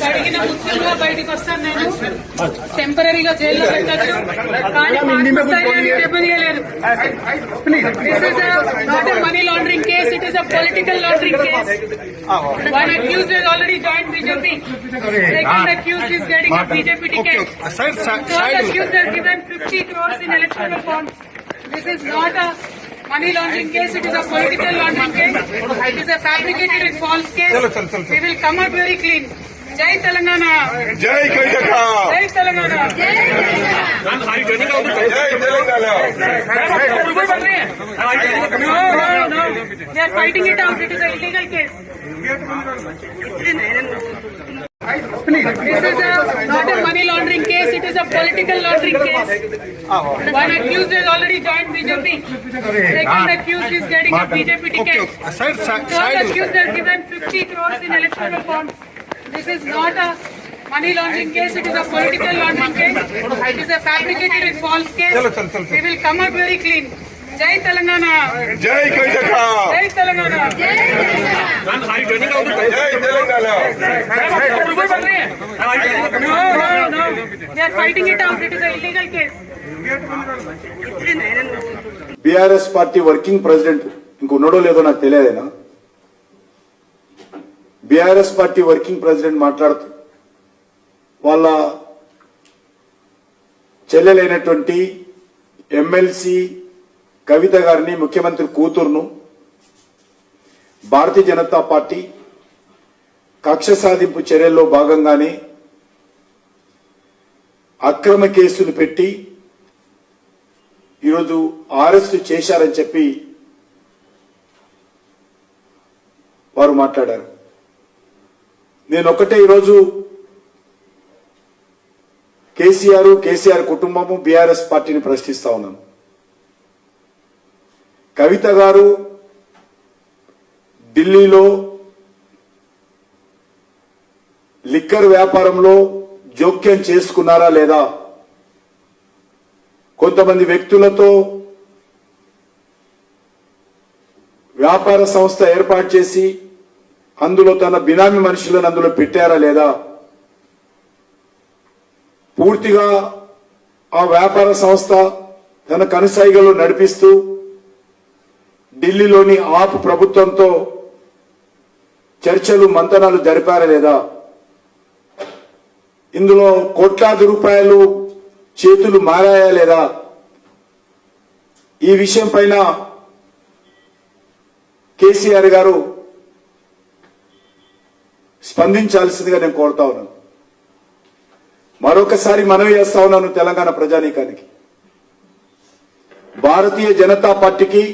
అడిగిన ముఖ్యంగా బయటకు వస్తాను. నేను టెంపరీగా జైల్లో పెట్టచ్చు, కానీ దెబ్బతీయలేరు. This is not a money laundering case, it is a political laundering case. One accused has already joined BJP. Second accused is getting a BJP ticket. Third accused has given 50 crores in electoral bonds. This is not a money laundering case, it is a political laundering case. It is a fabricated and false case. We will come out very clean. Jai Telangana. Jai Karnataka. Jai Telangana. Jai Telangana. No. They are fighting it out. It is an illegal case. This is not a money laundering case, it is a political laundering case. One accused has already joined BJP. Second accused is getting a BJP ticket. Third accused has given 50 crores in electoral bonds. This is not a money laundering case, it is a political laundering case. It is a fabricated and false case. We will come out very clean. Jai Telangana. Jai Karnataka. Jai Telangana. Jai Telangana. No. They are fighting it out. It is an illegal case. BRS party working president ఇంకొన్నడో లేదో నాకు తెలియదేనా. BRS party working president మాట్లాడుతూ వాళ్ళ చెల్లెలైనటువంటి MLC కవిత గారిని, ముఖ్యమంత్రి కూతురును Bharatiya Janata party కక్ష సాధింపు చర్యల్లో భాగంగానే అక్రమ కేసులు పెట్టి ఈరోజు అరెస్టు చేశారని చెప్పి వారు మాట్లాడారు. నేను ఒకటే ఈరోజు కేసీఆర్ కుటుంబము బీఆర్ఎస్ పార్టీని ప్రశ్నిస్తా ఉన్నాను. కవిత గారు ఢిల్లీలో లిక్కర్ వ్యాపారంలో జోక్యం చేసుకున్నారా లేదా, కొంతమంది వ్యక్తులతో వ్యాపార సంస్థ ఏర్పాటు చేసి అందులో తన బినామీ మనుషులను అందులో పెట్టారా లేదా, పూర్తిగా ఆ వ్యాపార సంస్థ తన కనుసైగలు నడిపిస్తూ ఢిల్లీలోని ఆప్ ప్రభుత్వంతో చర్చలు మంతనాలు జరిపారా లేదా, ఇందులో కోట్లాది రూపాయలు చేతులు మారాయా లేదా, ఈ విషయం పైన కేసీఆర్ గారు స్పందించాల్సిందిగా నేను కోరుతా ఉన్నాను. మరొకసారి మనవి చేస్తా ఉన్నాను తెలంగాణ ప్రజానీకానికి, భారతీయ జనతా పార్టీకి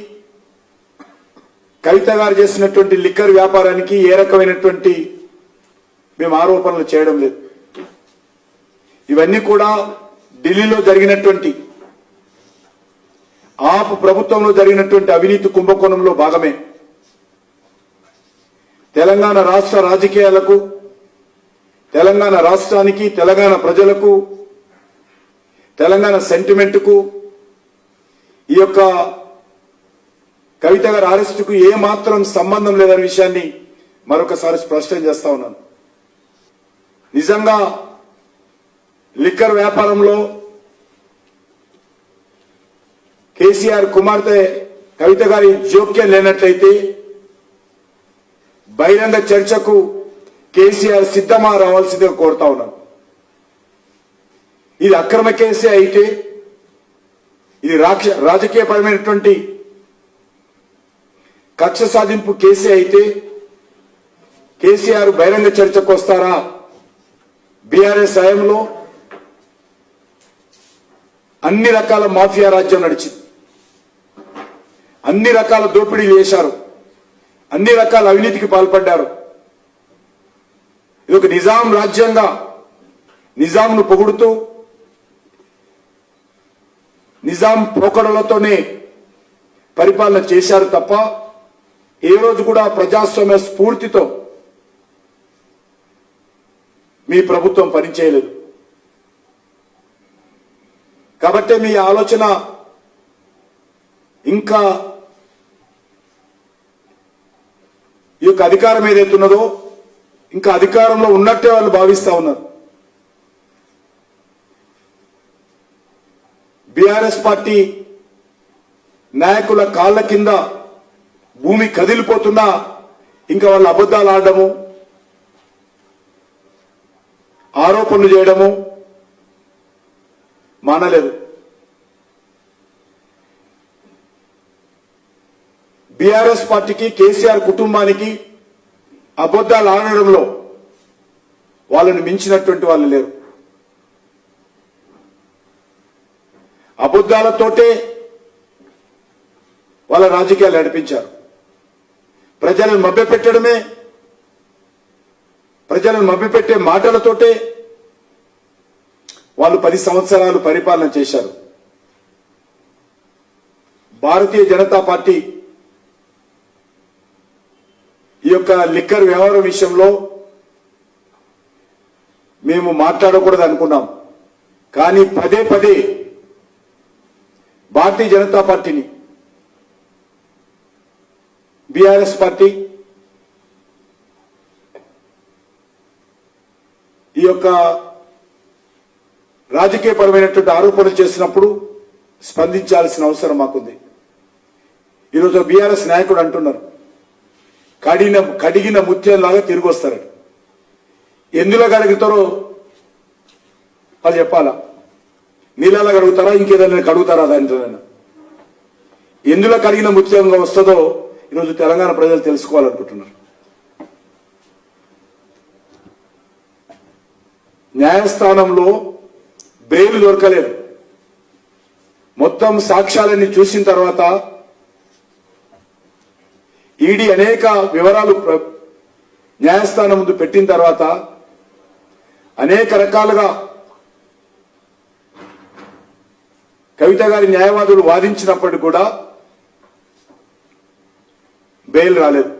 కవిత గారు చేసినటువంటి లిక్కర్ వ్యాపారానికి ఏ రకమైనటువంటి మేము ఆరోపణలు చేయడం లేదు. ఇవన్నీ కూడా ఢిల్లీలో జరిగినటువంటి ఆప్ ప్రభుత్వంలో జరిగినటువంటి అవినీతి కుంభకోణంలో భాగమే. తెలంగాణ రాష్ట్ర రాజకీయాలకు, తెలంగాణ రాష్ట్రానికి, తెలంగాణ ప్రజలకు, తెలంగాణ సెంటిమెంట్కు ఈ యొక్క కవిత గారి అరెస్టుకు ఏ మాత్రం సంబంధం లేదనే విషయాన్ని మరొకసారి స్పష్టం చేస్తా ఉన్నాను. నిజంగా లిక్కర్ వ్యాపారంలో కేసీఆర్ కుమార్తె కవిత గారి జోక్యం లేనట్లయితే బహిరంగ చర్చకు కేసీఆర్ సిద్ధమా రావాల్సిందిగా కోరుతా ఉన్నాను. ఇది అక్రమ కేసే అయితే, ఇది రాజకీయపరమైనటువంటి కక్ష సాధింపు కేసే అయితే కేసీఆర్ బహిరంగ చర్చకు వస్తారా? బీఆర్ఎస్ హయాంలో అన్ని రకాల మాఫియా రాజ్యం నడిచింది, అన్ని రకాల దోపిడీలు చేశారు, అన్ని రకాల అవినీతికి పాల్పడ్డారు. ఇది ఒక నిజాం రాజ్యంగా నిజాంను పొగుడుతూ నిజాం పోకడలతోనే పరిపాలన చేశారు తప్ప ఏ రోజు కూడా ప్రజాస్వామ్య స్ఫూర్తితో మీ ప్రభుత్వం పనిచేయలేదు. కాబట్టి మీ ఆలోచన ఇంకా యొక్క అధికారం ఏదైతే ఉన్నదో ఇంకా అధికారంలో ఉన్నట్టే వాళ్ళు భావిస్తా ఉన్నారు. బీఆర్ఎస్ పార్టీ నాయకుల కాళ్ల కింద భూమి కదిలిపోతున్నా ఇంకా వాళ్ళు అబద్ధాలు ఆడడము, ఆరోపణలు చేయడము మానలేదు. బీఆర్ఎస్ పార్టీకి, కేసీఆర్ కుటుంబానికి అబద్ధాలు ఆడడంలో వాళ్ళని మించినటువంటి వాళ్ళు లేరు. అబద్ధాలతోటే వాళ్ళ రాజకీయాలు నడిపించారు. ప్రజలను మభ్యపెట్టడమే, ప్రజలను మభ్యపెట్టే మాటలతోటే వాళ్ళు 10 సంవత్సరాలు పరిపాలన చేశారు. భారతీయ జనతా పార్టీ ఈ యొక్క లిక్కర్ వ్యవహారం విషయంలో మేము మాట్లాడకూడదు అనుకున్నాం. కానీ పదే పదే భారతీయ జనతా పార్టీని, బీఆర్ఎస్ పార్టీ ఈ యొక్క రాజకీయపరమైనటువంటి ఆరోపణలు చేసినప్పుడు స్పందించాల్సిన అవసరం మాకుంది. ఈరోజు బీఆర్ఎస్ నాయకుడు అంటున్నారు కడిగిన ముత్యంలాగా తిరిగి వస్తారట. ఎందులో కడుగుతారో వాళ్ళు చెప్పాలా? నీళ్ళలా కడుగుతారా, ఇంకేదైనా కడుగుతారా? దాంట్లో ఎందులో కడిగిన ముత్యంగా వస్తుందో ఈరోజు తెలంగాణ ప్రజలు తెలుసుకోవాలనుకుంటున్నారు. న్యాయస్థానంలో బెయిల్ దొరకలేదు. మొత్తం సాక్ష్యాలన్నీ చూసిన తర్వాత ఈడీ అనేక వివరాలు న్యాయస్థానం ముందు పెట్టిన తర్వాత అనేక రకాలుగా కవిత గారి న్యాయవాదులు వాదించినప్పటికీ కూడా బెయిల్ రాలేదు.